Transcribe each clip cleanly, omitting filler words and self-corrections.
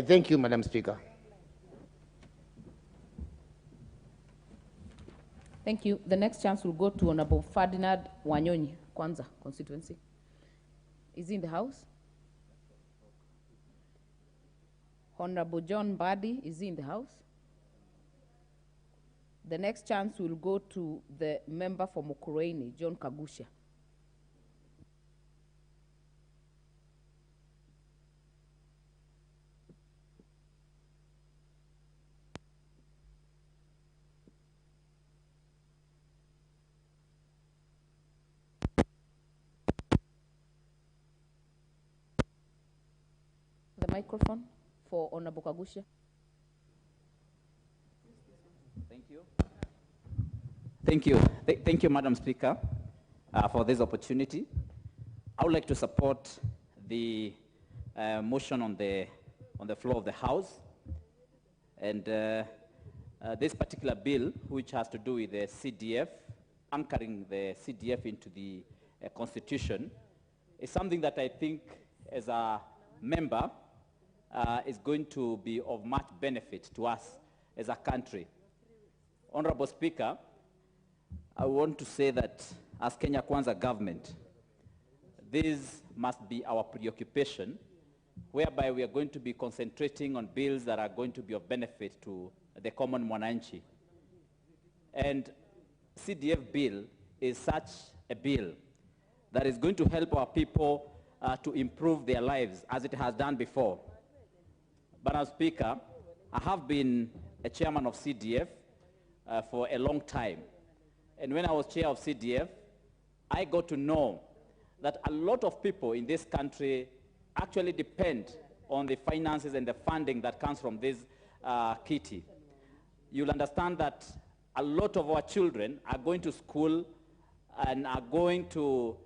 Thank you, Madam Speaker. Thank you. The next chance will go to Honorable Ferdinand Wanyonyi, Kwanza constituency. Is he in the House? Honorable John Badi, is he in the House? The next chance will go to the member for MUKURWEINI, John Kagusha. The microphone for Honorable Kagusha. Thank you. Thank you. Thank you, Madam Speaker, for this opportunity. I would like to support the motion on the floor of the House. And this particular bill, which has to do with the CDF, anchoring the CDF into the Constitution, is something that I think, as a member, is going to be of much benefit to us as a country. Honorable Speaker, I want to say that as Kenya Kwanza government, this must be our preoccupation, whereby we are going to be concentrating on bills that are going to be of benefit to the common mwananchi. And CDF bill is such a bill that is going to help our people to improve their lives as it has done before. Madam Speaker, I have been a chairman of CDF for a long time. And when I was chair of CDF, I got to know that a lot of people in this country actually depend on the finances and the funding that comes from this kitty. You'll understand that a lot of our children are going to school and are going to,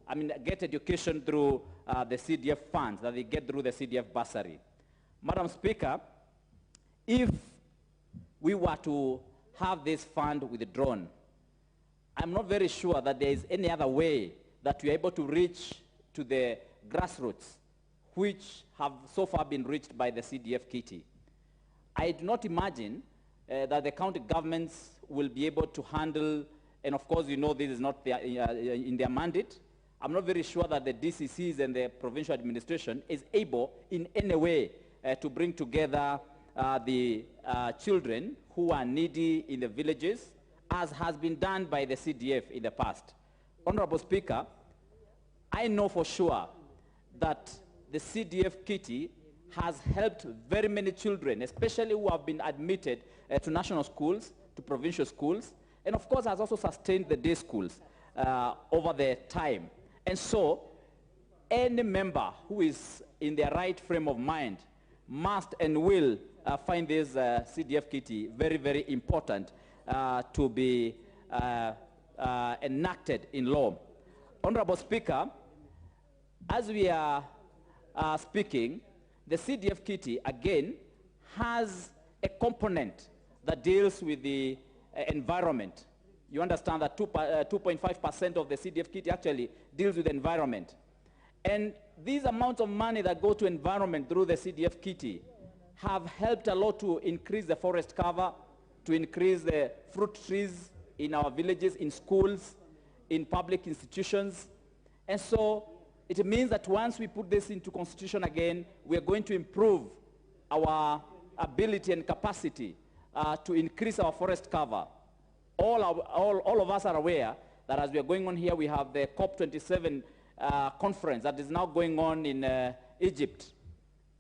get education through the CDF funds that they get through the CDF bursary. Madam Speaker, if we were to have this fund withdrawn, I'm not very sure that there is any other way that we are able to reach to the grassroots, which have so far been reached by the CDF kitty. I do not imagine that the county governments will be able to handle, and of course you know this is not in their mandate. I'm not very sure that the DCCs and the provincial administration is able in any way to bring together the children who are needy in the villages, as has been done by the CDF in the past. Honorable Speaker, I know for sure that the CDF kitty has helped very many children, especially who have been admitted to national schools, to provincial schools, and of course has also sustained the day schools over the time. And so, any member who is in their right frame of mind must and will find this CDF kitty very, very important to be enacted in law. Honorable Speaker, as we are speaking, the CDF kitty, again, has a component that deals with the environment. You understand that 2.5% of the CDF kitty actually deals with the environment. And these amounts of money that go to environment through the CDF kitty have helped a lot to increase the forest cover, to increase the fruit trees in our villages, in schools, in public institutions. And so it means that once we put this into Constitution again, we are going to improve our ability and capacity to increase our forest cover. All of us are aware that as we are going on here, we have the COP27 conference that is now going on in Egypt.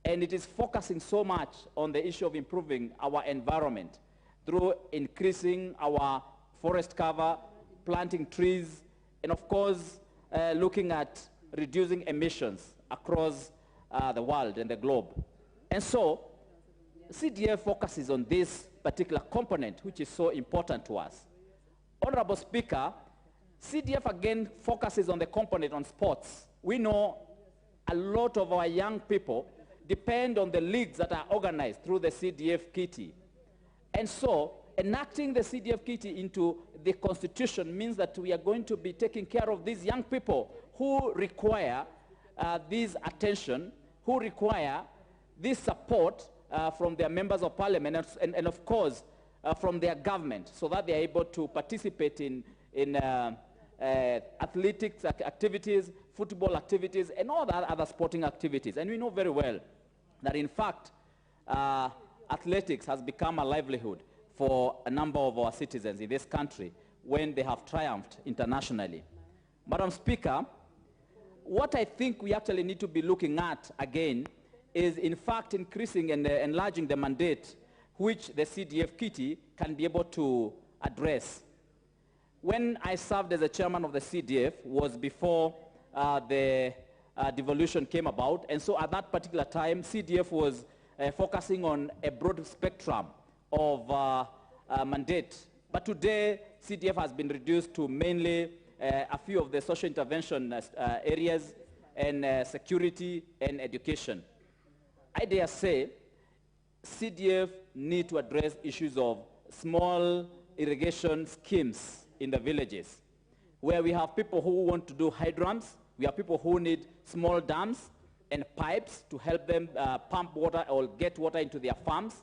And it is focusing so much on the issue of improving our environment through increasing our forest cover, planting trees, and of course, looking at reducing emissions across the world and the globe. And so, CDF focuses on this particular component, which is so important to us. Honorable Speaker, CDF again focuses on the component on sports. We know a lot of our young people depend on the leagues that are organized through the CDF kitty. And so, enacting the CDF kitty into the Constitution means that we are going to be taking care of these young people who require this attention, who require this support from their members of parliament and of course, from their government, so that they are able to participate in athletics activities, football activities, and all the other sporting activities. And we know very well that, in fact, athletics has become a livelihood for a number of our citizens in this country when they have triumphed internationally. Madam Speaker, what I think we actually need to be looking at again is, in fact, increasing and enlarging the mandate which the CDF kitty can be able to address. When I served as a chairman of the CDF was before the devolution came about, and so at that particular time, CDF was focusing on a broad spectrum of mandate. But today, CDF has been reduced to mainly a few of the social intervention areas and security and education. I dare say CDF need to address issues of small irrigation schemes in the villages, where we have people who want to do hydrants, we have people who need small dams and pipes to help them pump water or get water into their farms.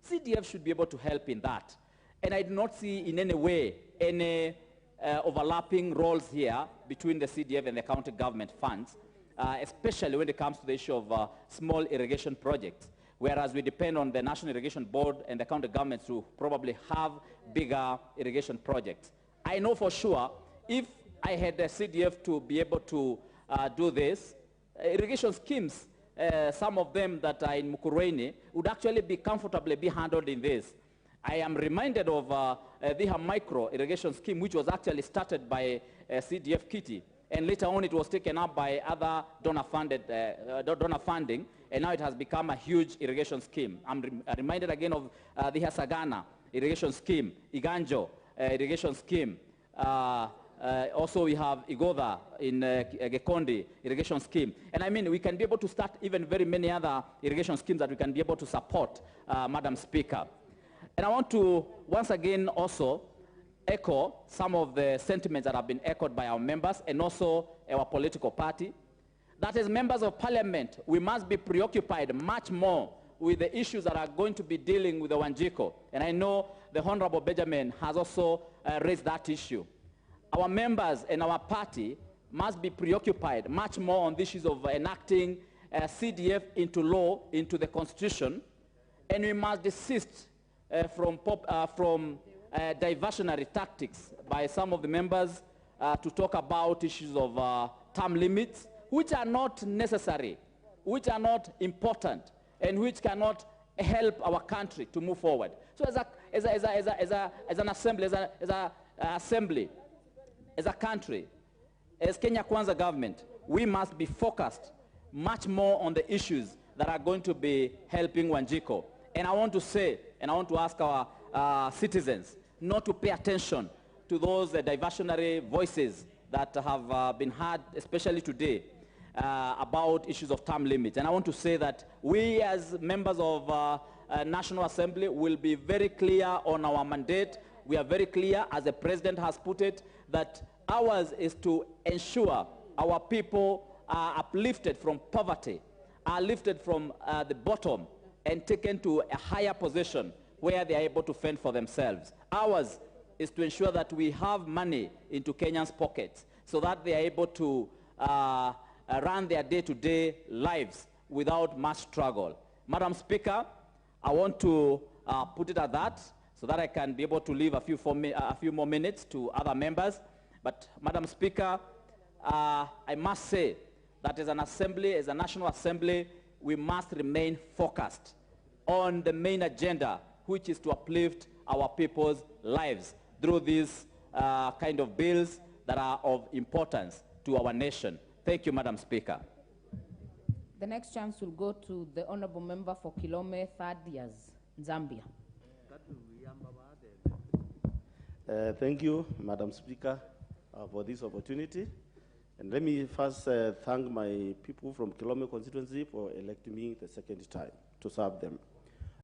CDF should be able to help in that. And I do not see in any way any overlapping roles here between the CDF and the county government funds, especially when it comes to the issue of small irrigation projects, whereas we depend on the National Irrigation Board and the county governments to probably have bigger irrigation projects. I know for sure if I had the CDF to be able to do this, irrigation schemes, some of them that are in MUKURWEINI, would actually be comfortably be handled in this. I am reminded of the micro irrigation scheme, which was actually started by CDF kitty, and later on it was taken up by other donor funding, and now it has become a huge irrigation scheme. I'm reminded again of the Sagana irrigation scheme, Iganjo irrigation scheme. Also we have Igoda in Gekondi irrigation scheme. And I mean, we can be able to start even very many other irrigation schemes that we can be able to support, Madam Speaker. And I want to once again also echo some of the sentiments that have been echoed by our members and also our political party. That as members of parliament, we must be preoccupied much more with the issues that are going to be dealing with the Wanjiko. And I know the Honorable Benjamin has also raised that issue. Our members and our party must be preoccupied much more on the issues of enacting CDF into law, into the constitution, and we must desist from diversionary tactics by some of the members to talk about issues of term limits, which are not necessary, which are not important, and which cannot help our country to move forward. So as an assembly, as a country, as Kenya Kwanza government, we must be focused much more on the issues that are going to be helping Wanjiko. And I want to say, and I want to ask our citizens not to pay attention to those diversionary voices that have been heard, especially today, about issues of term limits. And I want to say that we as members of National Assembly will be very clear on our mandate. We are very clear, as the President has put it, that ours is to ensure our people are uplifted from poverty, are lifted from the bottom and taken to a higher position where they are able to fend for themselves. Ours is to ensure that we have money into Kenyans' pockets so that they are able to run their day-to-day lives without much struggle. Madam Speaker, I want to put it at that so that I can be able to leave a few more minutes to other members. But Madam Speaker, I must say that as an assembly, as a National Assembly, we must remain focused on the main agenda, which is to uplift our people's lives through these kind of bills that are of importance to our nation. Thank you, Madam Speaker. The next chance will go to the Honorable Member for Kilome, 3rd years, Zambia. Thank you, Madam Speaker, for this opportunity. And let me first thank my people from Kilome constituency for electing me the second time to serve them.